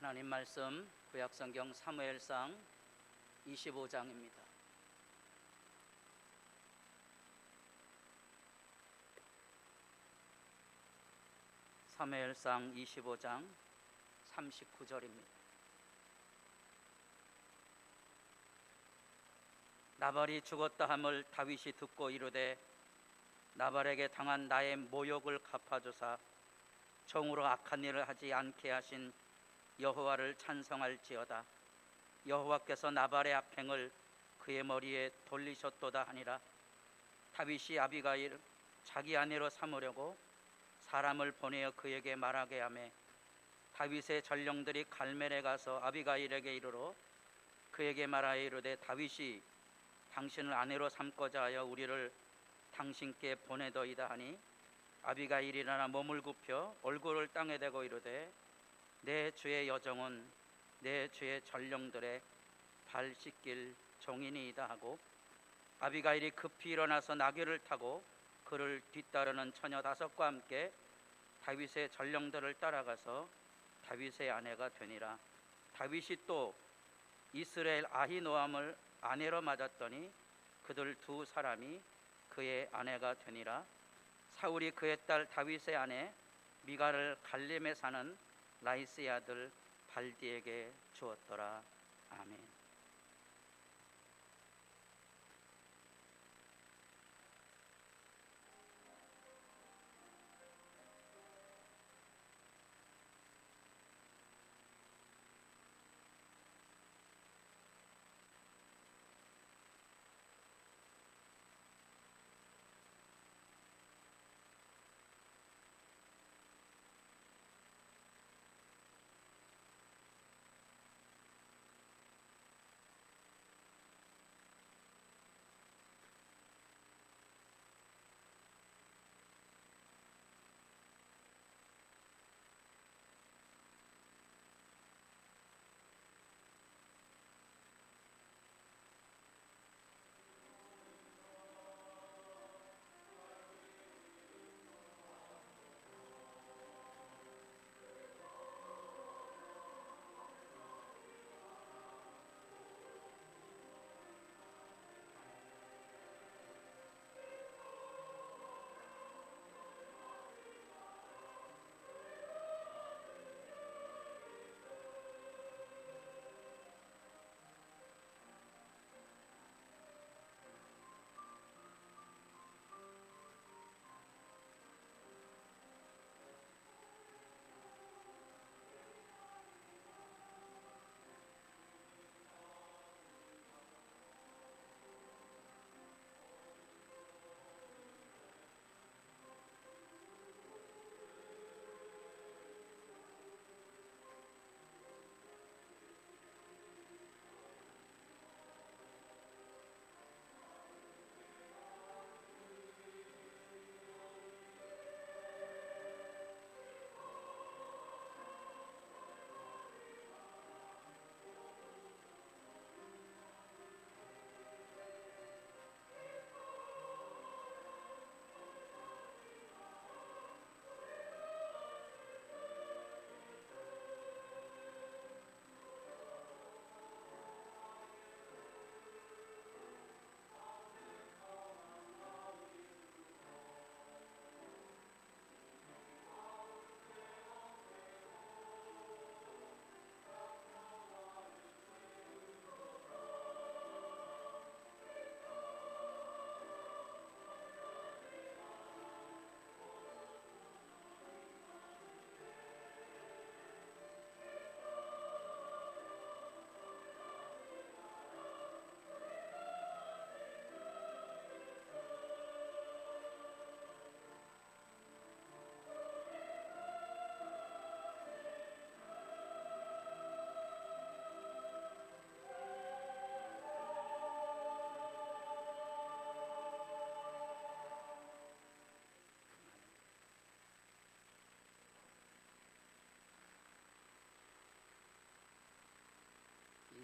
하나님 말씀 구약성경 사무엘상 25장입니다. 사무엘상 25장 39절입니다. 나발이 죽었다 함을 다윗이 듣고 이르되 나발에게 당한 나의 모욕을 갚아주사 정으로 악한 일을 하지 않게 하신 여호와를 찬송할지어다. 여호와께서 나발의 악행을 그의 머리에 돌리셨도다 하니라. 다윗이 아비가일 자기 아내로 삼으려고 사람을 보내어 그에게 말하게 하매 다윗의 전령들이 갈멜에 가서 아비가일에게 이르러 그에게 말하여 이르되 다윗이 당신을 아내로 삼고자 하여 우리를 당신께 보내더이다 하니 아비가일이 일어나 몸을 굽혀 얼굴을 땅에 대고 이르되 내 주의 여정은 내 주의 전령들의 발 씻길 종이니이다 하고 아비가일이 급히 일어나서 나귀를 타고 그를 뒤따르는 처녀 5과 함께 다윗의 전령들을 따라가서 다윗의 아내가 되니라. 다윗이 또 이스라엘 아히노함을 아내로 맞았더니 그들 2 사람이 그의 아내가 되니라. 사울이 그의 딸 다윗의 아내 미갈을 갈림에 사는 라이스의 아들 발디에게 주었더라. 아멘.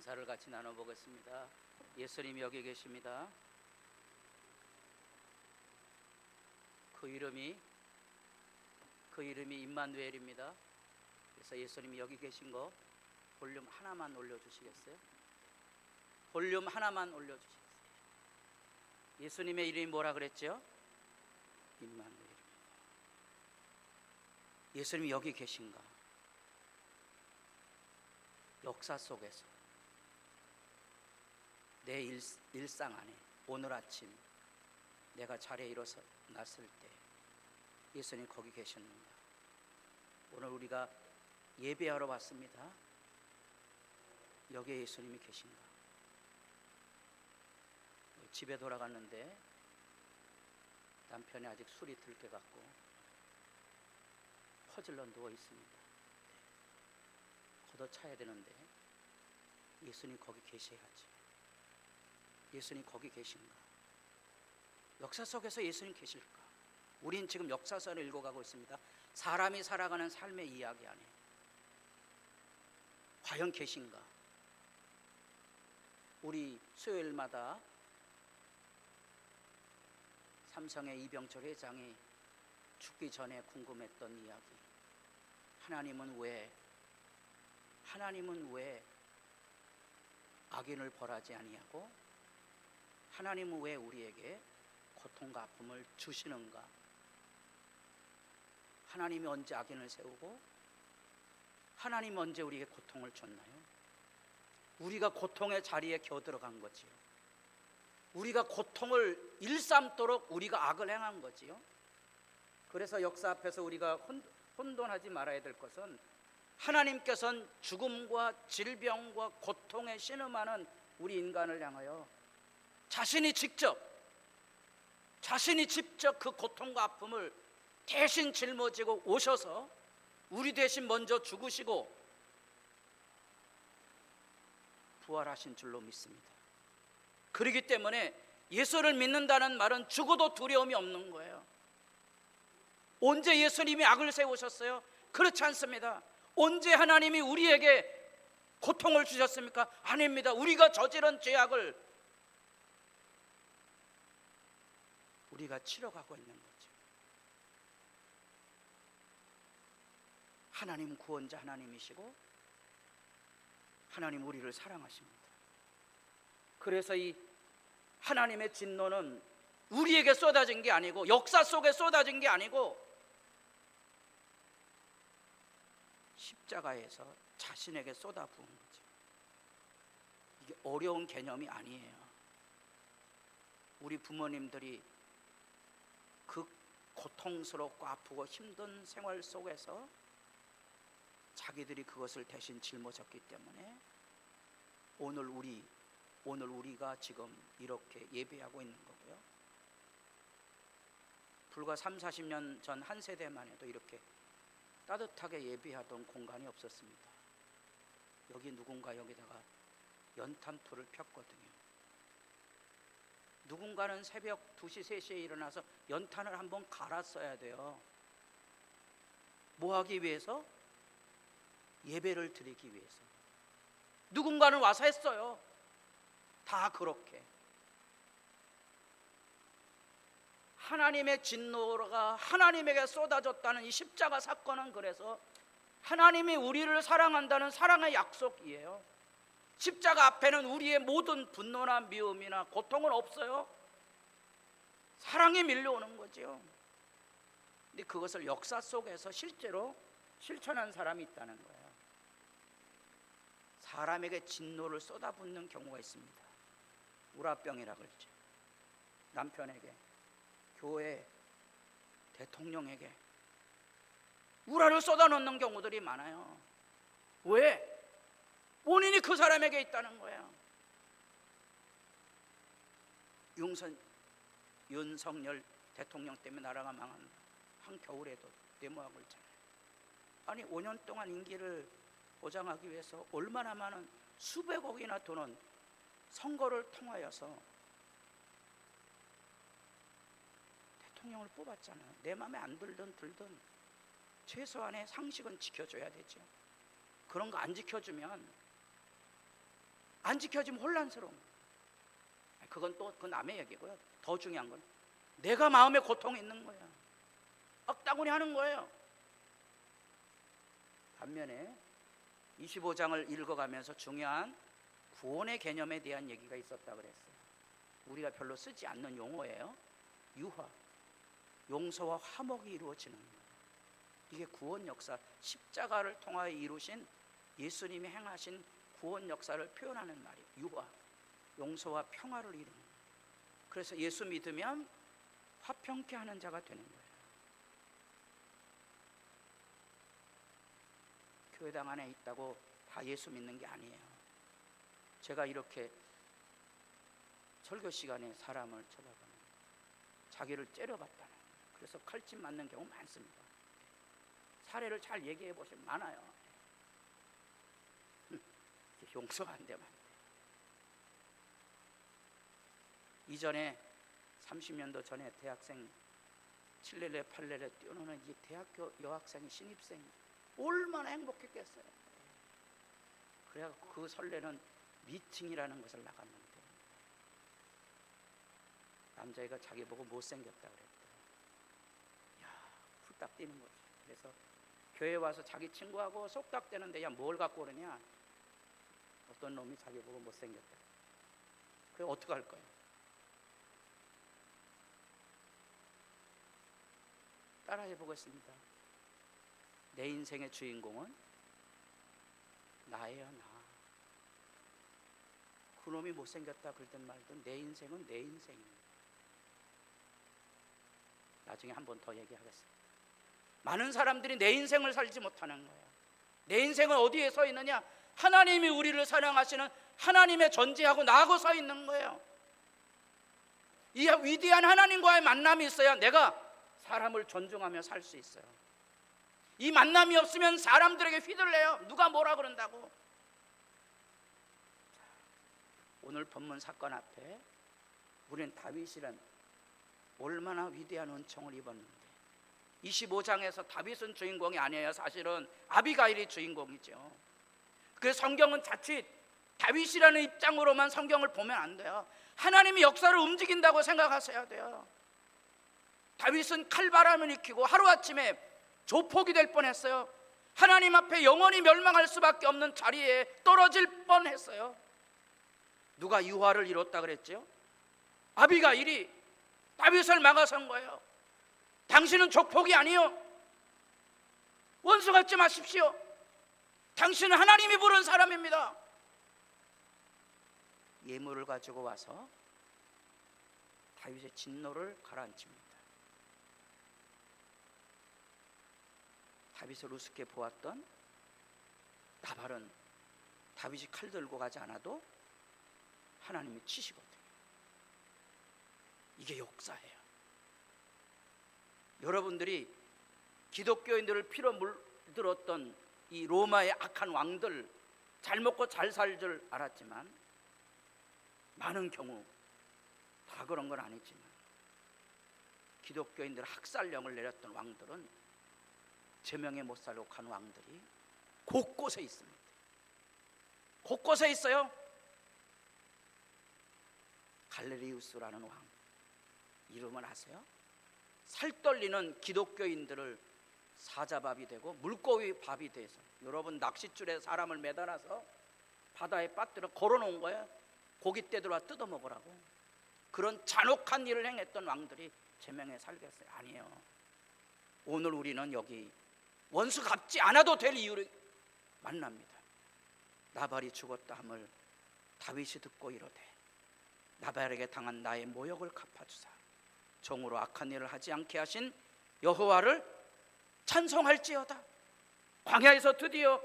인사를 같이 나눠보겠습니다. 예수님 여기 계십니다. 그 이름이 임마누엘입니다. 그래서 예수님이 여기 계신 거 볼륨 하나만 올려주시겠어요? 볼륨 하나만 올려주시겠어요? 예수님의 이름이 뭐라 그랬죠? 임마누엘. 예수님이 여기 계신가? 역사 속에서 내 일상 안에 오늘 아침 내가 자리에 일어났을 때 예수님 거기 계셨는가? 오늘 우리가 예배하러 왔습니다. 여기에 예수님이 계신가? 집에 돌아갔는데 남편이 아직 술이 들깨갖고 퍼질러 누워 있습니다. 걷어차야 되는데 예수님 거기 계셔야지. 예수님 거기 계신가? 역사 속에서 예수님 계실까? 우린 지금 역사서를 읽어가고 있습니다. 사람이 살아가는 삶의 이야기 안에 과연 계신가? 우리 수요일마다 삼성의 이병철 회장이 죽기 전에 궁금했던 이야기. 하나님은 왜 악인을 벌하지 아니하고 하나님은 왜 우리에게 고통과 아픔을 주시는가? 하나님이 언제 악인을 세우고 하나님이 언제 우리에게 고통을 줬나요? 우리가 고통의 자리에 겨들어간 거지요. 우리가 고통을 일삼도록 우리가 악을 행한 거지요. 그래서 역사 앞에서 우리가 혼돈하지 말아야 될 것은 하나님께서는 죽음과 질병과 고통에 신음하는 우리 인간을 향하여 자신이 직접 그 고통과 아픔을 대신 짊어지고 오셔서 우리 대신 먼저 죽으시고 부활하신 줄로 믿습니다. 그렇기 때문에 예수를 믿는다는 말은 죽어도 두려움이 없는 거예요. 언제 예수님이 악을 세우셨어요? 그렇지 않습니다. 언제 하나님이 우리에게 고통을 주셨습니까? 아닙니다. 우리가 저지른 죄악을 우리가 치러가고 있는 거죠. 하나님 구원자 하나님이시고 하나님 우리를 사랑하십니다. 그래서 이 하나님의 진노는 우리에게 쏟아진 게 아니고 역사 속에 쏟아진 게 아니고 십자가에서 자신에게 쏟아부은 거죠. 이게 어려운 개념이 아니에요. 우리 부모님들이 그 고통스럽고 아프고 힘든 생활 속에서 자기들이 그것을 대신 짊어졌기 때문에 오늘 우리가 지금 이렇게 예배하고 있는 거고요. 불과 30-40년 전 한 세대만 해도 이렇게 따뜻하게 예배하던 공간이 없었습니다. 여기 누군가 여기다가 연탄불을 폈거든요. 누군가는 새벽 2시, 3시에 일어나서 연탄을 한번 갈았어야 돼요. 뭐 하기 위해서? 예배를 드리기 위해서. 누군가는 와서 했어요. 다 그렇게. 하나님의 진노가 하나님에게 쏟아졌다는 이 십자가 사건은 그래서 하나님이 우리를 사랑한다는 사랑의 약속이에요. 십자가 앞에는 우리의 모든 분노나 미움이나 고통은 없어요. 사랑이 밀려오는 거죠. 근데 그것을 역사 속에서 실제로 실천한 사람이 있다는 거예요. 사람에게 진노를 쏟아붓는 경우가 있습니다. 우라병이라 그러죠. 남편에게, 교회, 대통령에게 우라를 쏟아놓는 경우들이 많아요. 왜? 원인이 그 사람에게 있다는 거예요. 윤석열 대통령 때문에 나라가 망한 한겨울에도 데모하고 있잖아요. 아니 5년 동안 임기를 보장하기 위해서 얼마나 많은 수백억이나 도는 선거를 통하여서 대통령을 뽑았잖아요. 내 마음에 안 들든 최소한의 상식은 지켜줘야 되죠. 그런 거 안 지켜주면 혼란스러운. 그건 또 그 남의 얘기고요. 더 중요한 건 내가 마음에 고통이 있는 거야. 악다구니 하는 거예요. 반면에 25장을 읽어가면서 중요한 구원의 개념에 대한 얘기가 있었다 그랬어요. 우리가 별로 쓰지 않는 용어예요. 유화, 용서와 화목이 이루어지는 거예요. 이게 구원 역사, 십자가를 통하여 이루신 예수님이 행하신 구원 역사를 표현하는 말이에요. 유화, 용서와 평화를 이루는 거예요. 그래서 예수 믿으면 화평케 하는 자가 되는 거예요. 교회당 안에 있다고 다 예수 믿는 게 아니에요. 제가 이렇게 설교 시간에 사람을 쳐다보는, 자기를 째려봤다는 거예요. 그래서 칼집 맞는 경우 많습니다. 사례를 잘 얘기해 보시면 많아요. 용서가 안 되면 안 돼. 이전에 30년도 전에 대학생 7렐레 8렐레 뛰어노는 이 대학교 여학생이 신입생이 얼마나 행복했겠어요. 그래갖고 그 설레는 미팅이라는 것을 나갔는데 남자애가 자기 보고 못생겼다 그랬대. 야, 훌딱 뛰는 거지. 그래서 교회 와서 자기 친구하고 속닥대는데 야, 뭘 갖고 오느냐. 어떤 놈이 자기 보고 못생겼다. 그래 어떻게 할 거예요? 따라해 보겠습니다. 내 인생의 주인공은 나예요, 나. 그놈이 못생겼다 그러든 말든 내 인생은 내 인생입니다. 나중에 한 번 더 얘기하겠습니다. 많은 사람들이 내 인생을 살지 못하는 거예요. 내 인생은 어디에 서 있느냐? 하나님이 우리를 사랑하시는 하나님의 존재하고 나하고 서 있는 거예요. 이 위대한 하나님과의 만남이 있어야 내가 사람을 존중하며 살 수 있어요. 이 만남이 없으면 사람들에게 휘둘려요. 누가 뭐라 그런다고. 오늘 본문 사건 앞에 우리는 다윗이란 얼마나 위대한 은총을 입었는데 25장에서 다윗은 주인공이 아니에요. 사실은 아비가일이 주인공이죠. 그래서 성경은 자칫 다윗이라는 입장으로만 성경을 보면 안 돼요. 하나님이 역사를 움직인다고 생각하셔야 돼요. 다윗은 칼바람을 일으키고 하루아침에 조폭이 될 뻔했어요. 하나님 앞에 영원히 멸망할 수밖에 없는 자리에 떨어질 뻔했어요. 누가 유화를 이뤘다 그랬죠? 아비가일이 다윗을 막아선 거예요. 당신은 조폭이 아니요, 원수 갖지 마십시오. 당신은 하나님이 부른 사람입니다. 예물을 가지고 와서 다윗의 진노를 가라앉힙니다. 다윗을 우습게 보았던 나발은 다윗이 칼 들고 가지 않아도 하나님이 치시거든요. 이게 역사예요. 여러분들이 기독교인들을 피로 물들었던 이 로마의 악한 왕들 잘 먹고 잘 살 줄 알았지만 많은 경우 다 그런 건 아니지만 기독교인들 학살령을 내렸던 왕들은 제명에 못 살고 간 왕들이 곳곳에 있습니다. 곳곳에 있어요. 갈레리우스라는 왕 이름을 아세요? 살떨리는 기독교인들을 사자밥이 되고 물고기 밥이 돼서, 여러분 낚싯줄에 사람을 매달아서 바다에 빠뜨려 걸어놓은 거예요. 고기 떼들어와 뜯어 먹으라고. 그런 잔혹한 일을 행했던 왕들이 제명에 살겠어요? 아니에요. 오늘 우리는 여기 원수 갚지 않아도 될 이유를 만납니다. 나발이 죽었다 함을 다윗이 듣고 이르되 나발에게 당한 나의 모욕을 갚아주사 정으로 악한 일을 하지 않게 하신 여호와를 찬송할지어다. 광야에서 드디어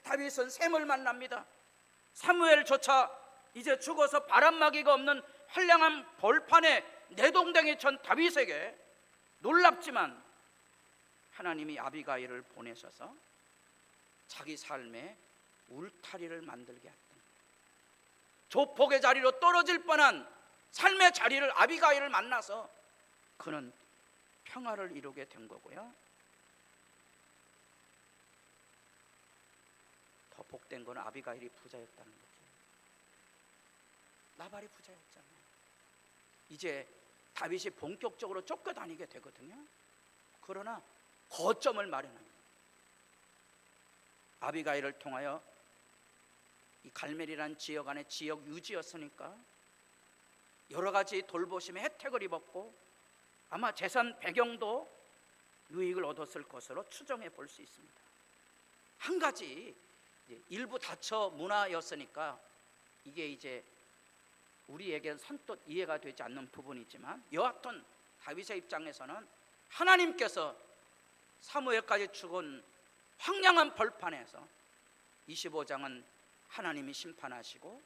다윗은 샘을 만납니다. 사무엘조차 이제 죽어서 바람막이가 없는 한량한 벌판에 내동댕이 천 다윗에게 놀랍지만 하나님이 아비가일을 보내셔서 자기 삶에 울타리를 만들게 했던, 조폭의 자리로 떨어질 뻔한 삶의 자리를 아비가일을 만나서 그는 평화를 이루게 된 거고요. 더 복된 건 아비가일이 부자였다는 거죠. 나발이 부자였잖아요. 이제 다윗이 본격적으로 쫓겨다니게 되거든요. 그러나 거점을 마련합니다. 아비가일을 통하여 이 갈멜이라는 지역 안에 지역 유지였으니까 여러 가지 돌보심의 혜택을 입었고 아마 재산 배경도 유익을 얻었을 것으로 추정해 볼 수 있습니다. 한 가지 일부 다처 문화였으니까 이게 이제 우리에겐 선뜻 이해가 되지 않는 부분이지만 여하튼 다윗의 입장에서는 하나님께서 사무엘까지 죽은 황량한 벌판에서 25장은 하나님이 심판하시고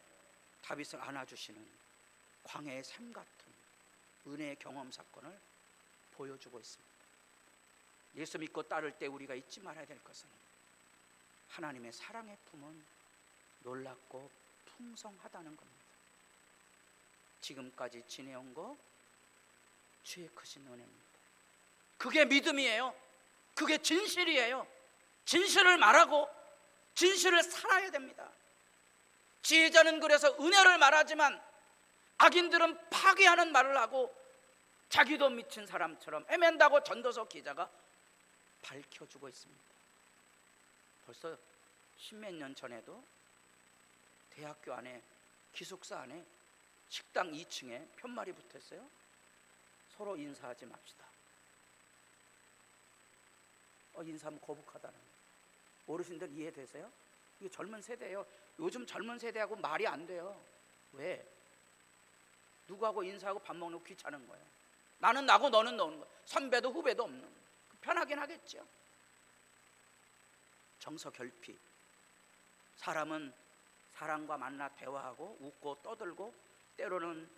다윗을 안아주시는 광야의 샘 같은 은혜의 경험 사건을 보여주고 있습니다. 예수 믿고 따를 때 우리가 잊지 말아야 될 것은 하나님의 사랑의 품은 놀랍고 풍성하다는 겁니다. 지금까지 지내온 거 주의 크신 은혜입니다. 그게 믿음이에요. 그게 진실이에요. 진실을 말하고 진실을 살아야 됩니다. 지혜자는 그래서 은혜를 말하지만 악인들은 파괴하는 말을 하고 자기도 미친 사람처럼 애맨다고 전도서 기자가 밝혀주고 있습니다. 벌써 십몇 년 전에도 대학교 안에 기숙사 안에 식당 2층에 편말이 붙었어요. 서로 인사하지 맙시다. 인사하면 거북하다는 거예요. 어르신들 이해되세요? 이게 젊은 세대예요. 요즘 젊은 세대하고 말이 안 돼요. 왜? 누구하고 인사하고 밥 먹는 거 귀찮은 거예요. 나는 나고 너는 너는 거예요. 선배도 후배도 없는 거예요. 편하긴 하겠죠. 정서 결핍. 사람은 사람과 만나 대화하고 웃고 떠들고 때로는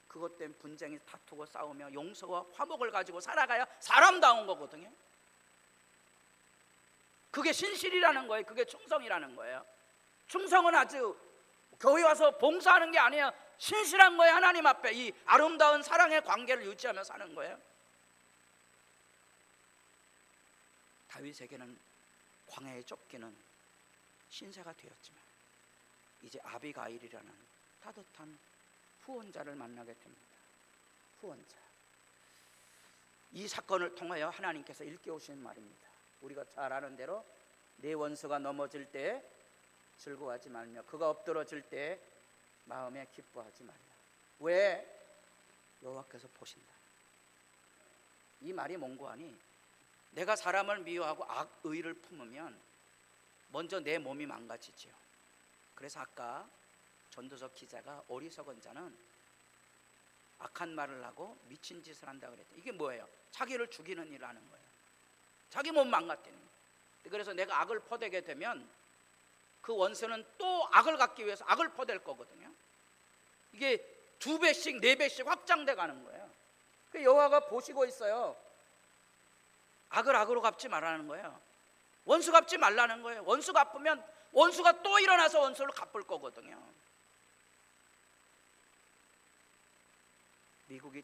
그것 때문에 분쟁이 다투고 싸우며 용서와 화목을 가지고 살아가야 사람다운 거거든요. 그게 신실이라는 거예요. 그게 충성이라는 거예요. 충성은 아주 교회 와서 봉사하는 게 아니에요. 신실한 거예요. 하나님 앞에 이 아름다운 사랑의 관계를 유지하며 사는 거예요. 다윗에게는 광야에 쫓기는 신세가 되었지만 이제 아비가일이라는 따뜻한 후원자를 만나게 됩니다. 후원자. 이 사건을 통하여 하나님께서 일깨우시는 말입니다. 우리가 잘 아는 대로 내 원수가 넘어질 때 즐거워하지 말며 그가 엎드러질 때 마음에 기뻐하지 말라. 왜? 여호와께서 보신다. 이 말이 뭔고 하니 내가 사람을 미워하고 악의를 품으면 먼저 내 몸이 망가지지요. 그래서 아까 전도서 기자가 어리석은 자는 악한 말을 하고 미친 짓을 한다 그랬죠. 이게 뭐예요? 자기를 죽이는 일을 하는 거예요. 자기 몸 망가뜨리는 거예요. 그래서 내가 악을 퍼대게 되면 그 원수는 또 악을 갖기 위해서 악을 퍼댈 거거든요. 이게 2배씩 4배씩 확장돼 가는 거예요. 여호와가 보시고 있어요. 악을 악으로 갚지 말라는 거예요. 원수 갚지 말라는 거예요. 원수 갚으면 원수가 또 일어나서 원수를 갚을 거거든요. 미국이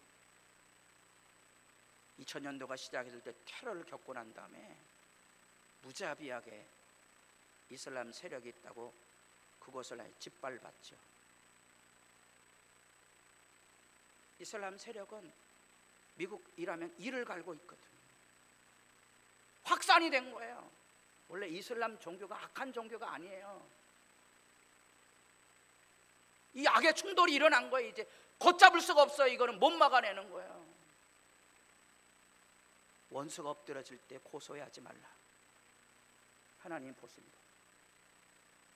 2000년도가 시작했을 때 테러를 겪고 난 다음에 무자비하게 이슬람 세력이 있다고 그것을 짓밟았죠. 이슬람 세력은 미국이라면 이를 갈고 있거든요. 확산이 된 거예요. 원래 이슬람 종교가 악한 종교가 아니에요. 이 악의 충돌이 일어난 거예요. 이제 걷잡을 수가 없어요. 이거는 못 막아내는 거예요. 원수가 엎드러질 때 고소해하지 말라. 하나님 보십니다.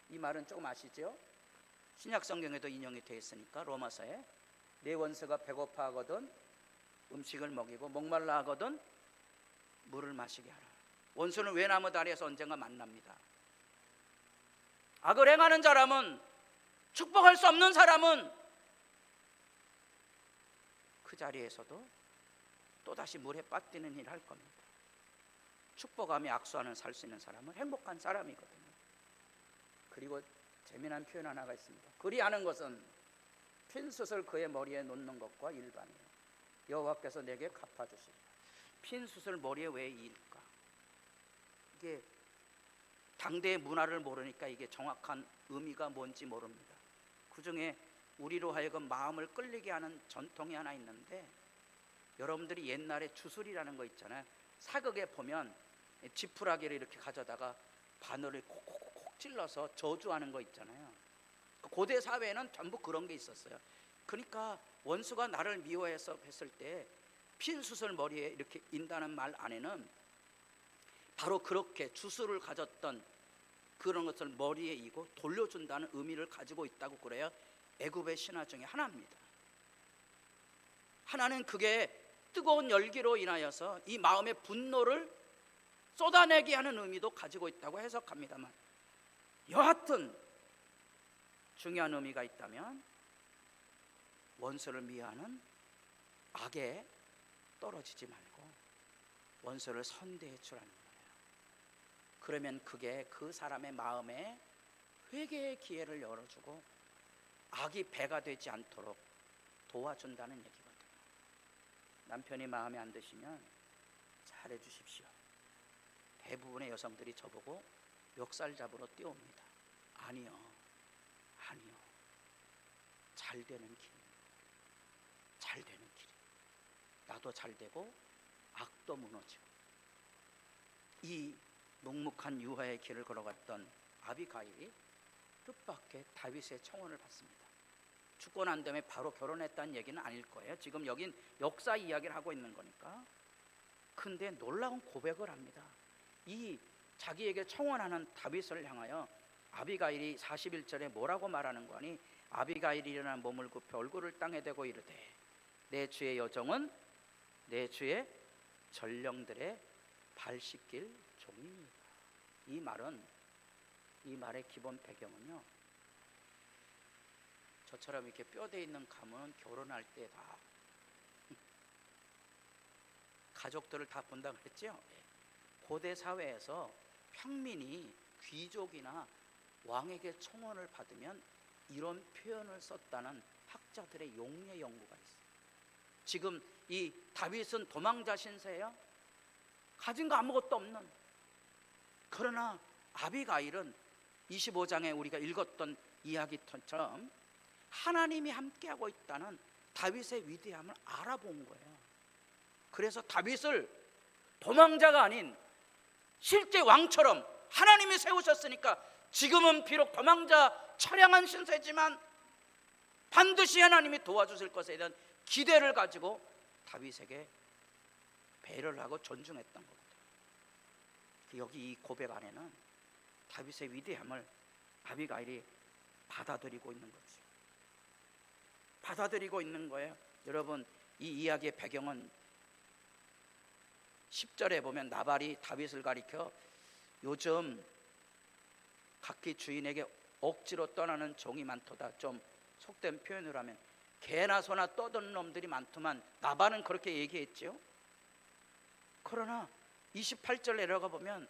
이 말은 조금 아시죠? 신약 성경에도 인용이 되어 있으니까 로마서에 내 원수가 배고파하거든 음식을 먹이고 목말라 하거든 물을 마시게 하라. 원수는 외나무 다리에서 언젠가 만납니다. 악을 행하는 사람은, 축복할 수 없는 사람은 그 자리에서도 또다시 물에 빠뜨리는 일을 할 겁니다. 축복하며 악수하는 살 수 있는 사람은 행복한 사람이거든요. 그리고 재미난 표현 하나가 있습니다. 그리하는 것은 핀숯을 그의 머리에 놓는 것과 일반이에요. 여호와께서 내게 갚아주시리라. 핀숯을 머리에 왜 이을까? 이게 당대의 문화를 모르니까 이게 정확한 의미가 뭔지 모릅니다. 그 중에 우리로 하여금 마음을 끌리게 하는 전통이 하나 있는데, 여러분들이 옛날에 주술이라는 거 있잖아요. 사극에 보면 지푸라기를 이렇게 가져다가 바늘을 콕콕콕 찔러서 저주하는 거 있잖아요. 고대 사회에는 전부 그런 게 있었어요. 그러니까 원수가 나를 미워해서 했을 때 핀 숯을 머리에 이렇게 인다는 말 안에는 바로 그렇게 주술을 가졌던 그런 것을 머리에 이고 돌려준다는 의미를 가지고 있다고 그래요. 애굽의 신화 중에 하나입니다. 하나는 그게 뜨거운 열기로 인하여서 이 마음의 분노를 쏟아내게 하는 의미도 가지고 있다고 해석합니다만, 여하튼 중요한 의미가 있다면 원수를 미워하는 악에 떨어지지 말고 원수를 선대해 주라는 거예요. 그러면 그게 그 사람의 마음에 회개의 기회를 열어주고 악이 배가 되지 않도록 도와준다는 얘기거든요. 남편이 마음에 안 드시면 잘해 주십시오. 대부분의 여성들이 저보고 멱살 잡으러 뛰어옵니다. 아니요, 잘 되는 길, 잘 되는 길. 나도 잘 되고 악도 무너지고. 이 묵묵한 유화의 길을 걸어갔던 아비가일이 뜻밖의 다윗의 청혼을 받습니다. 죽고 난 다음에 바로 결혼했다는 얘기는 아닐 거예요. 지금 여긴 역사 이야기를 하고 있는 거니까. 근데 놀라운 고백을 합니다. 이 자기에게 청혼하는 다윗을 향하여 아비가일이 41절에 뭐라고 말하는 거니? 아비가일이 일어나 몸을 굽혀 얼굴을 땅에 대고 이르되 내 주의 여정은 내 주의 전령들의 발 씻길 종입니다. 이 말의 기본 배경은요, 저처럼 이렇게 뼈대 있는 가문은 결혼할 때 다 가족들을 다 본다고 그랬죠. 고대 사회에서 평민이 귀족이나 왕에게 청혼을 받으면 이런 표현을 썼다는 학자들의 용례 연구가 있어요. 지금 이 다윗은 도망자 신세예요. 가진 거 아무것도 없는. 그러나 아비가일은 25장에 우리가 읽었던 이야기처럼 하나님이 함께하고 있다는 다윗의 위대함을 알아본 거예요. 그래서 다윗을 도망자가 아닌 실제 왕처럼 하나님이 세우셨으니까 지금은 비록 도망자 처량한 신세지만 반드시 하나님이 도와주실 것에 대한 기대를 가지고 다윗에게 배려를 하고 존중했던 겁니다. 여기 이 고백 안에는 다윗의 위대함을 아비가일이 받아들이고 있는 거죠. 받아들이고 있는 거예요. 여러분, 이 이야기의 배경은 10절에 보면 나발이 다윗을 가리켜 요즘 각기 주인에게 억지로 떠나는 종이 많도다. 좀 속된 표현을 하면 개나 소나 떠드는 놈들이 많더만 나발은 그렇게 얘기했죠. 그러나 28절 내려가 보면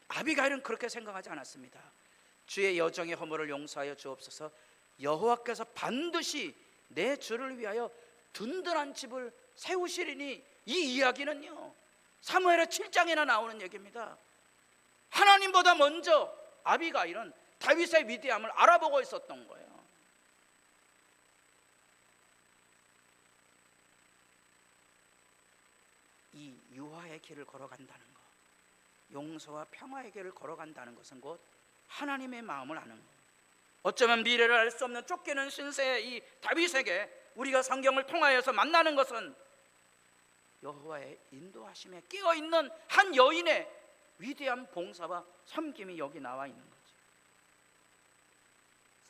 아비가일은 그렇게 생각하지 않았습니다. 주의 여정의 허물을 용서하여 주옵소서. 여호와께서 반드시 내 주를 위하여 든든한 집을 세우시리니. 이 이야기는요 사무엘하 7장에나 나오는 얘기입니다. 하나님보다 먼저 아비가일은 다윗의 위대함을 알아보고 있었던 거예요. 이 유화의 길을 걸어간다는 것, 용서와 평화의 길을 걸어간다는 것은 곧 하나님의 마음을 아는 거예요. 어쩌면 미래를 알 수 없는 쫓기는 신세의 이 다윗에게 우리가 성경을 통하여서 만나는 것은 여호와의 인도하심에 끼어있는 한 여인의 위대한 봉사와 섬김이 여기 나와 있는 거죠.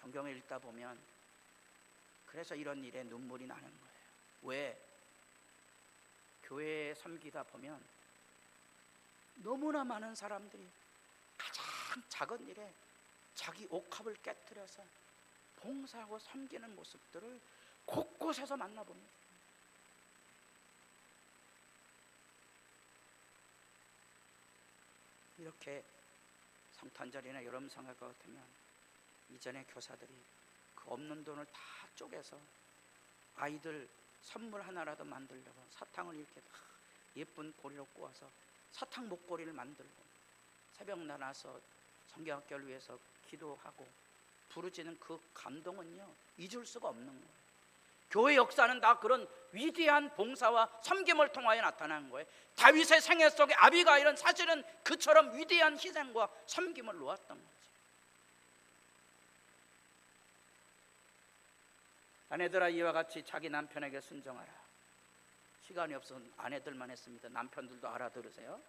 성경을 읽다 보면 그래서 이런 일에 눈물이 나는 거예요. 왜? 교회에 섬기다 보면 너무나 많은 사람들이 가장 작은 일에 자기 옥합을 깨트려서 봉사하고 섬기는 모습들을 곳곳에서 만나봅니다. 이렇게 성탄절이나 여름 성화 같으면 이전에 교사들이 그 없는 돈을 다 쪼개서 아이들 선물 하나라도 만들려고 사탕을 이렇게 다 예쁜 고리로 꼬아서 사탕 목걸이를 만들고 새벽 나눠서 성경학교를 위해서 기도하고 부르짖는 그 감동은요 잊을 수가 없는 거예요. 교회 역사는 다 그런 위대한 봉사와 섬김을 통하여 나타나는 거예요. 다윗의 생애 속에 아비가일은 사실은 그처럼 위대한 희생과 섬김을 놓았던 거죠. 아내들아 이와 같이 자기 남편에게 순종하라. 시간이 없어서 아내들만 했습니다. 남편들도 알아들으세요.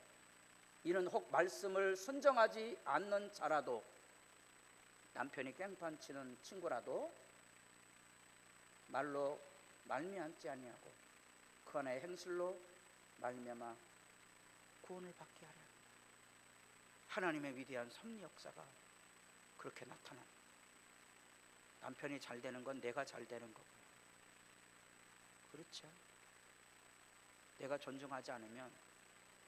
이는 혹 말씀을 순종하지 않는 자라도, 남편이 깽판치는 친구라도 말로 말미암지 아니하고 그 안에 행실로 말미암아 구원을 받게 하라. 하나님의 위대한 섭리 역사가 그렇게 나타납니다. 남편이 잘 되는 건 내가 잘 되는 거고요. 그렇죠? 내가 존중하지 않으면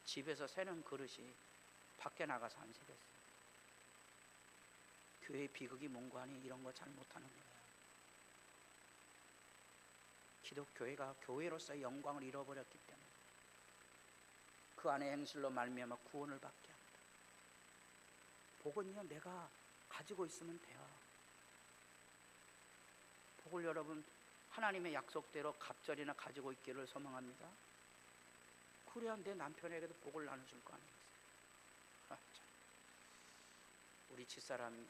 집에서 새는 그릇이 밖에 나가서 안 새겠어요. 교회의 비극이 뭔고 하니 이런 거 잘 못하는 거예요. 기독교회가 교회로서의 영광을 잃어버렸기 때문에 그 안에 행실로 말미암아 구원을 받게 합니다. 복은요, 내가 가지고 있으면 돼요. 복을 여러분 하나님의 약속대로 갑절이나 가지고 있기를 소망합니다. 그래야 내 남편에게도 복을 나눠줄 거 아니겠어요? 우리 집사람이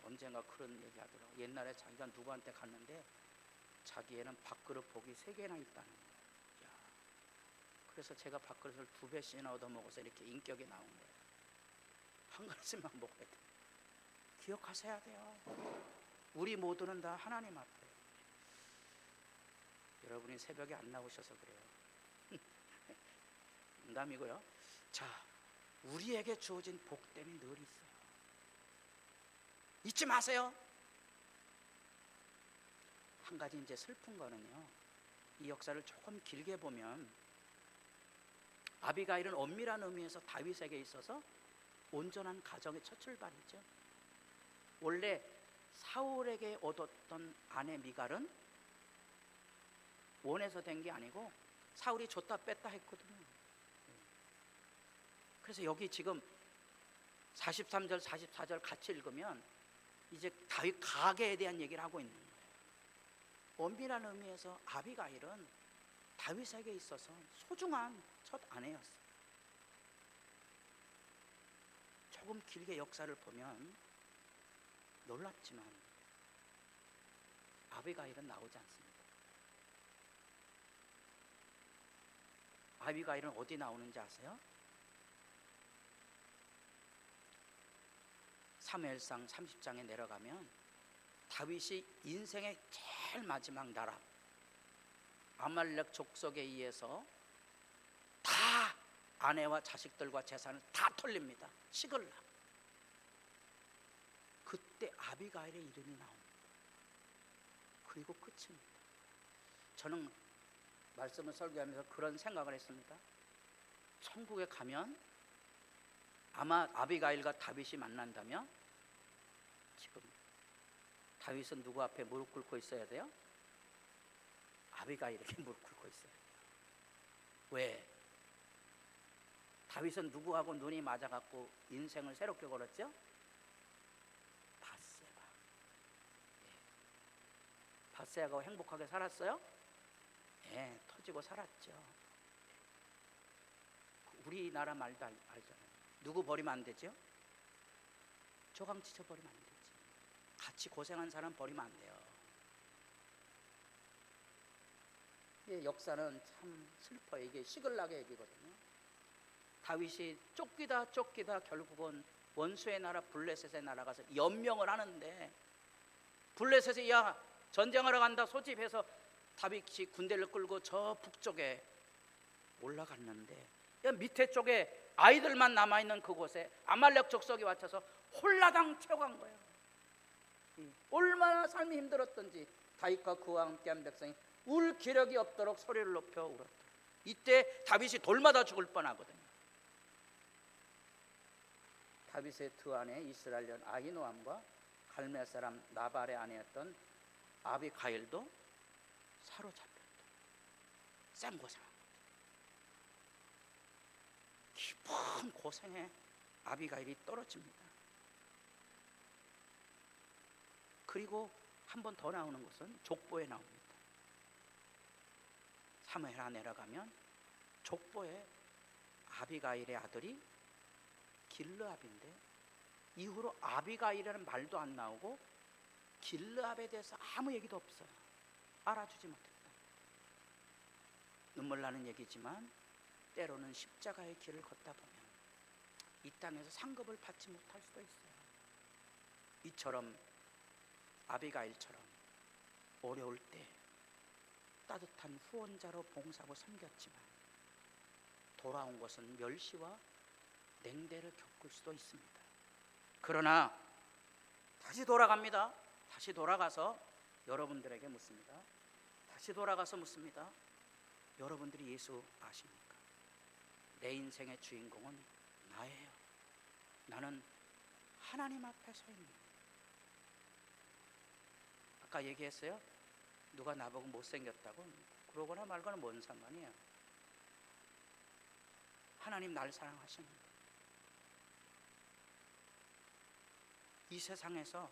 언젠가 그런 얘기 하더라고요. 옛날에 자기가 누구한테 갔는데 자기에는 밥그릇 복이 3개나 있다는 거예요. 그래서 제가 밥그릇을 2배씩이나 얻어먹어서 이렇게 인격이 나온 거예요. 한 그릇만 먹어야 돼요. 기억하셔야 돼요. 우리 모두는 다 하나님 앞에. 여러분이 새벽에 안 나오셔서 그래요. 농담이고요. 자, 우리에게 주어진 복됨이 늘 있어요. 잊지 마세요. 한 가지 이제 슬픈 거는요, 이 역사를 조금 길게 보면 아비가일은 엄밀한 의미에서 다윗에게 있어서 온전한 가정의 첫 출발이죠. 원래 사울에게 얻었던 아내 미갈은 원해서 된 게 아니고 사울이 줬다 뺐다 했거든요. 그래서 여기 지금 43절 44절 같이 읽으면 이제 다윗 가계에 대한 얘기를 하고 있는 거예요. 엄밀한 의미에서 아비가일은 다윗에게 있어서 소중한 첫 아내였어요. 조금 길게 역사를 보면 놀랍지만 아비가일은 나오지 않습니다. 아비가일은 어디 나오는지 아세요? 사무엘상 30장에 내려가면 다윗이 인생의 제일 마지막 나라 아말렉 족속에 의해서 다 아내와 자식들과 재산을 다 털립니다. 시글락. 그때 아비가일의 이름이 나옵니다. 그리고 끝입니다. 저는 말씀을 설교하면서 그런 생각을 했습니다. 천국에 가면 아마 아비가일과 다윗이 만난다면 지금 다윗은 누구 앞에 무릎 꿇고 있어야 돼요? 아비가일에게 무릎 꿇고 있어야 돼요. 왜? 다윗은 누구하고 눈이 맞아갖고 인생을 새롭게 걸었죠? 밧세바. 밧세바가 행복하게 살았어요? 예, 터지고 살았죠. 우리나라 말도 알잖아요. 누구 버리면 안 되죠? 조강지쳐 버리면 안 되지. 같이 고생한 사람 버리면 안 돼요. 이 역사는 참 슬퍼요. 이게 시글락의 얘기거든요. 다윗이 쫓기다 결국은 원수의 나라 블레셋의 나라 가서 연명을 하는데, 블레셋이 야 전쟁하러 간다 소집해서 다윗이 군대를 끌고 저 북쪽에 올라갔는데 밑에 쪽에 아이들만 남아있는 그곳에 아말렉 족속이 와쳐서 홀라당 채워간 거예요. 얼마나 삶이 힘들었던지 다윗과 그와 함께한 백성이 울 기력이 없도록 소리를 높여 울었다. 이때 다윗이 돌마다 죽을 뻔하거든요. 다윗의 두 아내 이스라엘년 아히노암과 갈멜 사람 나발의 아내였던 아비가일도 사로잡혔다. 쌩고생한 거죠. 깊은 고생에 아비가일이 떨어집니다. 그리고 한 번 더 나오는 것은 족보에 나옵니다. 사무엘 내려가면 족보에 아비가일의 아들이 길르압인데 이후로 아비가일이라는 말도 안 나오고 길르압에 대해서 아무 얘기도 없어요. 알아주지 못했다. 눈물 나는 얘기지만 때로는 십자가의 길을 걷다 보면 이 땅에서 상급을 받지 못할 수도 있어요. 이처럼 아비가일처럼 어려울 때 따뜻한 후원자로 봉사하고 섬겼지만 돌아온 것은 멸시와 냉대를 겪을 수도 있습니다. 그러나 다시 돌아갑니다. 다시 돌아가서 여러분들에게 묻습니다. 다시 돌아가서 묻습니다. 여러분들이 예수 아십니까? 내 인생의 주인공은 나예요. 나는 하나님 앞에 서 있는. 아까 얘기했어요. 누가 나보고 못생겼다고. 그러거나 말거나 뭔 상관이에요. 하나님 날 사랑하시는데 이 세상에서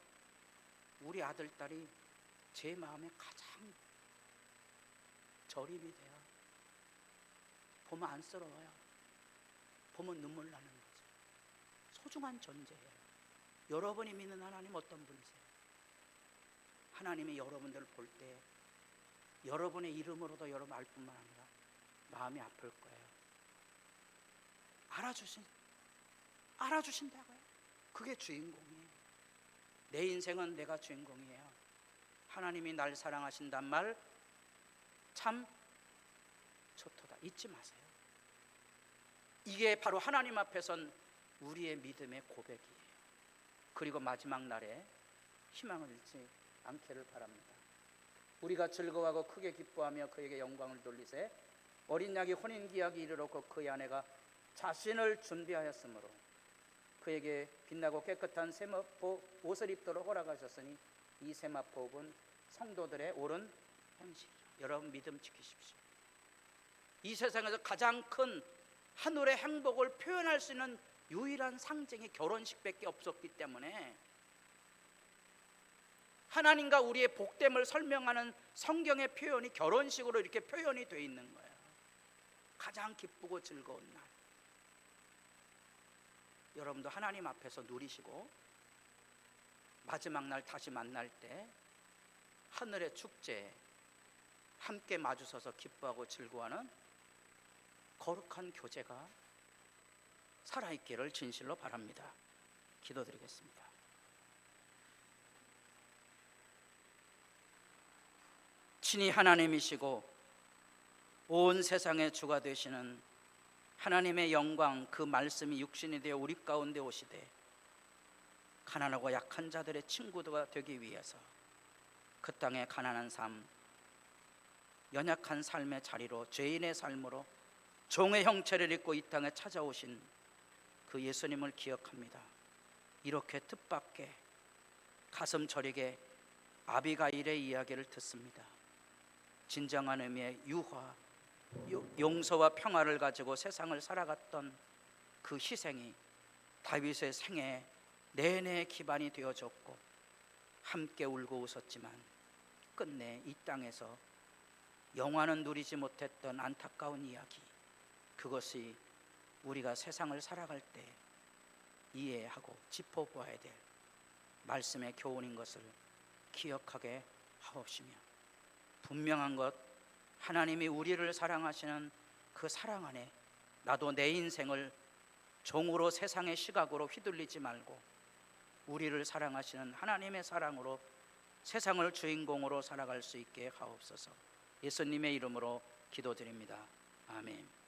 우리 아들, 딸이 제 마음에 가장 저림이 돼요. 보면 안쓰러워요. 보면 눈물 나는 거죠. 소중한 존재예요. 여러분이 믿는 하나님 어떤 분이세요? 하나님이 여러분들을 볼 때 여러분의 이름으로도 여러분 알 뿐만 아니라 마음이 아플 거예요. 알아주신다고요. 그게 주인공이에요. 내 인생은 내가 주인공이에요. 하나님이 날 사랑하신단 말 참 좋도다. 잊지 마세요. 이게 바로 하나님 앞에선 우리의 믿음의 고백이에요. 그리고 마지막 날에 희망을 잃지 않기를 바랍니다. 우리가 즐거워하고 크게 기뻐하며 그에게 영광을 돌리세. 어린 양이 혼인기약이 이르렀고 그의 아내가 자신을 준비하였으므로 그에게 빛나고 깨끗한 세마포 옷을 입도록 허락하셨으니 이 세마포는 성도들의 옳은 행실이죠. 여러분 믿음 지키십시오. 이 세상에서 가장 큰 하늘의 행복을 표현할 수 있는 유일한 상징이 결혼식밖에 없었기 때문에 하나님과 우리의 복됨을 설명하는 성경의 표현이 결혼식으로 이렇게 표현이 되어 있는 거예요. 가장 기쁘고 즐거운 날. 여러분도 하나님 앞에서 누리시고 마지막 날 다시 만날 때 하늘의 축제에 함께 마주서서 기뻐하고 즐거워하는 거룩한 교제가 살아있기를 진실로 바랍니다. 기도드리겠습니다. 친히 하나님이시고 온 세상의 주가 되시는 하나님의 영광, 그 말씀이 육신이 되어 우리 가운데 오시되 가난하고 약한 자들의 친구가 되기 위해서 그 땅의 가난한 삶, 연약한 삶의 자리로 죄인의 삶으로 종의 형체를 입고 이 땅에 찾아오신 그 예수님을 기억합니다. 이렇게 뜻밖의 가슴 저리게 아비가일의 이야기를 듣습니다. 진정한 의미의 유화, 용서와 평화를 가지고 세상을 살아갔던 그 희생이 다윗의 생애 내내 기반이 되어졌고 함께 울고 웃었지만 끝내 이 땅에서 영화는 누리지 못했던 안타까운 이야기, 그것이 우리가 세상을 살아갈 때 이해하고 짚어보아야 될 말씀의 교훈인 것을 기억하게 하옵시며, 분명한 것 하나님이 우리를 사랑하시는 그 사랑 안에 나도 내 인생을 종으로 세상의 시각으로 휘둘리지 말고 우리를 사랑하시는 하나님의 사랑으로 세상을 주인공으로 살아갈 수 있게 하옵소서. 예수님의 이름으로 기도드립니다. 아멘.